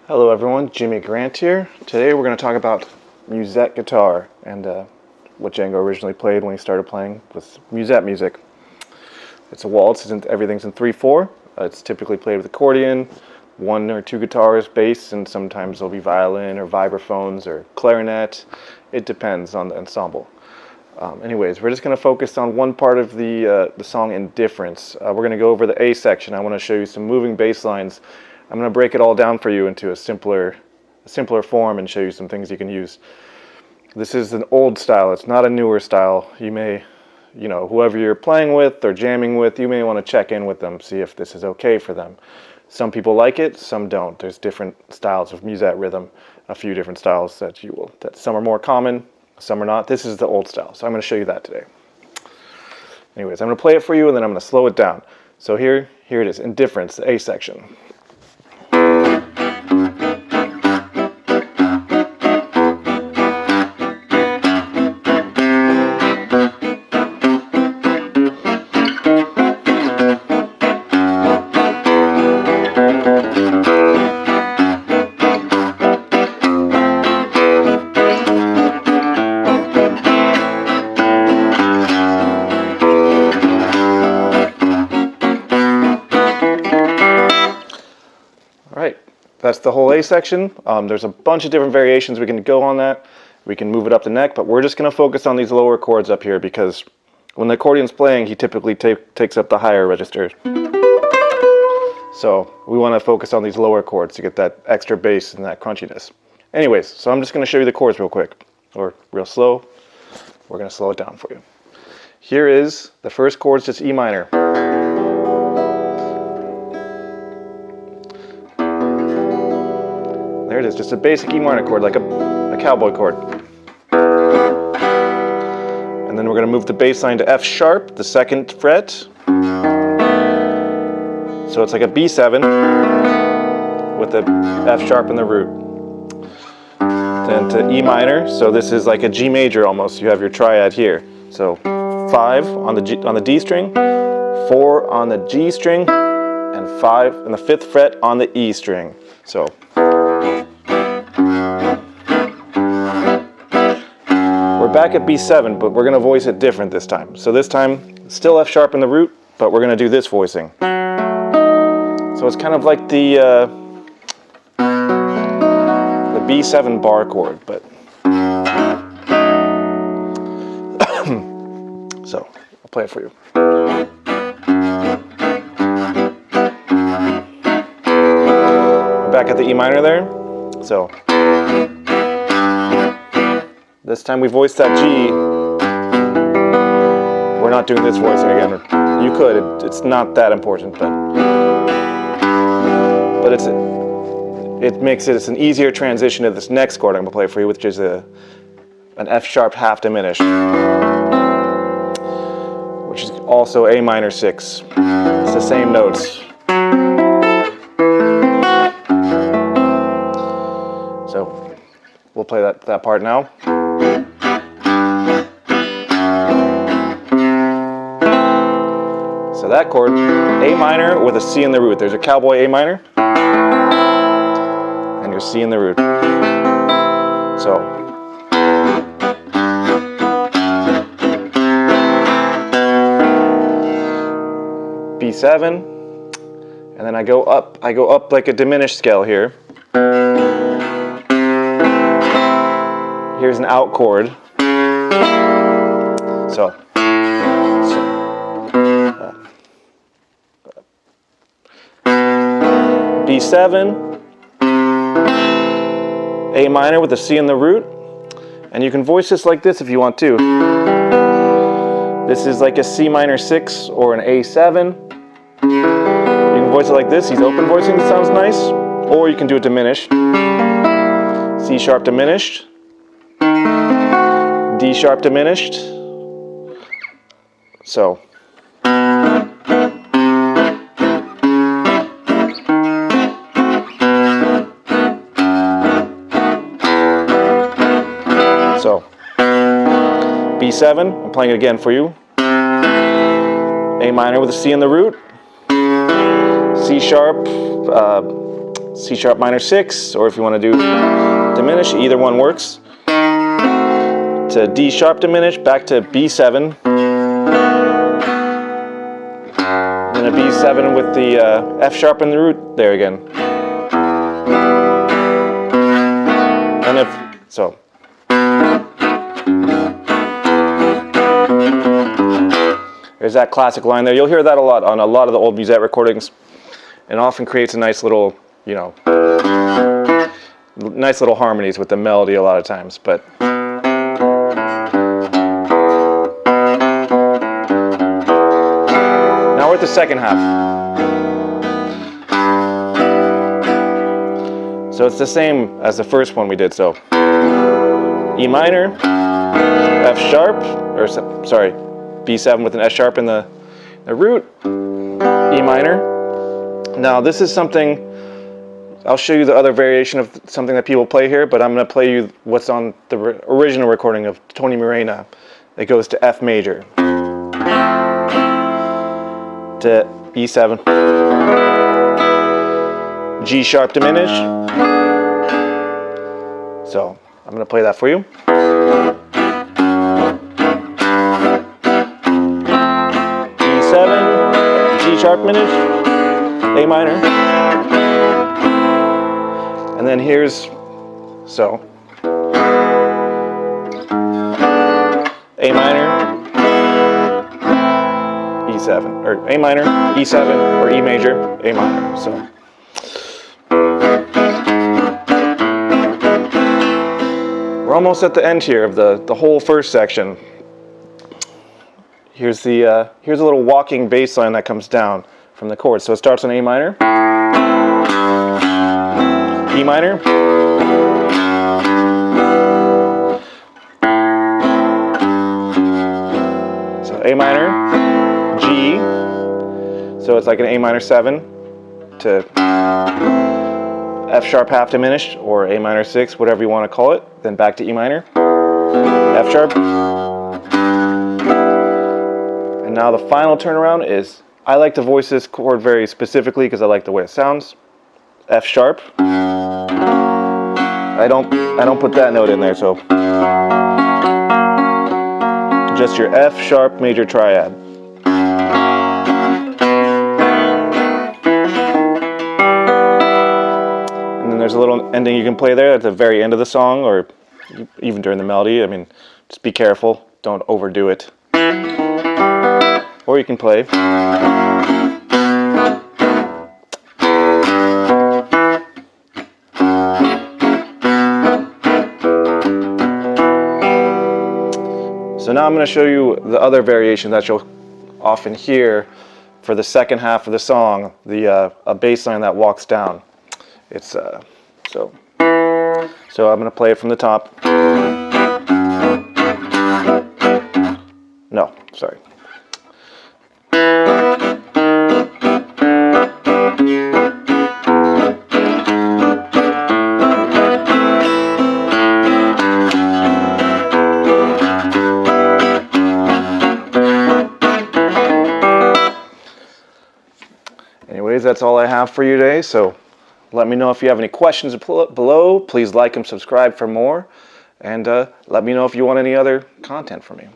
Hello everyone, Jimmy Grant here. Today we're going to talk about Musette guitar and what Django originally played when he started playing with Musette music. It's a waltz, everything's in 3/4. It's typically played with accordion, 1 or 2 guitars, bass, and sometimes there'll be violin or vibraphones or clarinet. It depends on the ensemble. Anyways, we're just going to focus on one part of the song, Indifference. We're going to go over the A section. I want to show you some moving bass lines. I'm going to break it all down for you into a simpler form and show you some things you can use. This is an old style. It's not a newer style. You may, whoever you're playing with or jamming with, you may want to check in with them, see if this is okay for them. Some people like it, some don't. There's different styles of Musette rhythm, a few different styles that some are more common, some are not. This is the old style, so I'm going to show you that today. Anyways, I'm going to play it for you and then I'm going to slow it down. So here it is, Indifference, the A section. That's the whole A section. There's a bunch of different variations we can go on that. We can move it up the neck, but we're just going to focus on these lower chords up here because when the accordion's playing, he typically takes up the higher registers. So we want to focus on these lower chords to get that extra bass and that crunchiness. Anyways, so I'm just going to show you the chords real quick, or real slow. We're going to slow it down for you. Here is the first chord's just E minor. There it is, just a basic E minor chord, like a cowboy chord. And then we're going to move the bass line to F sharp, the 2nd fret. So it's like a B7 with the F sharp in the root. Then to E minor, so this is like a G major almost. You have your triad here. So 5 on the D string, 4 on the G string, and 5 and the 5th fret on the E string. So we're back at B7, but we're going to voice it different this time. So this time, still F sharp in the root, but we're going to do this voicing. So it's kind of like the B7 bar chord, but so I'll play it for you. We're back at the E minor there. So this time we voiced that G. We're not doing this voicing again. You could. It's not that important, but it makes it. It's an easier transition to this next chord I'm going to play for you, which is an F sharp half diminished, which is also A minor 6. It's the same notes. So we'll play that part now. So that chord, A minor with a C in the root. There's a cowboy A minor, and your C in the root. So B7, and then I go up like a diminished scale here. Here's an out chord. So B7, A minor with a C in the root, and you can voice this like this if you want to. This is like a C minor 6 or an A7. You can voice it like this. He's open voicing, it sounds nice. Or you can do it diminished. C sharp diminished, D sharp diminished. So B7, I'm playing it again for you. A minor with a C in the root, C sharp, C sharp minor 6, or if you want to do diminish, either one works. To D sharp diminish, back to B7. Then a B7 with the F sharp in the root, there again. And if, so. There's that classic line there. You'll hear that a lot on a lot of the old Musette recordings. It often creates a nice little, you know, nice little harmonies with the melody a lot of times, but. Now we're at the second half. So it's the same as the first one we did, so. E minor, F sharp, or sorry, B7 with an S sharp in the root, E minor. Now this is something, I'll show you the other variation of something that people play here, but I'm going to play you what's on the original recording of Tony Murenas. It goes to F major, to E7, G sharp diminish. So I'm going to play that for you. E7, G sharp diminish, A minor. And then here's, so, A minor, E7, or A minor, E7, or E major, A minor, so. We're almost at the end here of the whole first section. Here's a little walking bass line that comes down from the chords. So it starts on A minor, E minor, so A minor, G, so it's like an A minor 7 to F sharp half diminished, or A minor 6, whatever you want to call it, then back to E minor, F sharp, and now the final turnaround is, I like to voice this chord very specifically because I like the way it sounds, F sharp. I don't put that note in there, so just your F sharp major triad. And then there's a little ending you can play there at the very end of the song, or even during the melody. I mean, just be careful, don't overdo it. Or you can play. So now I'm going to show you the other variation that you'll often hear for the second half of the song, a bass line that walks down. It's so I'm going to play it from the top. No, sorry. Anyways, that's all I have for you today, so let me know if you have any questions below. Please like and subscribe for more, and let me know if you want any other content from me.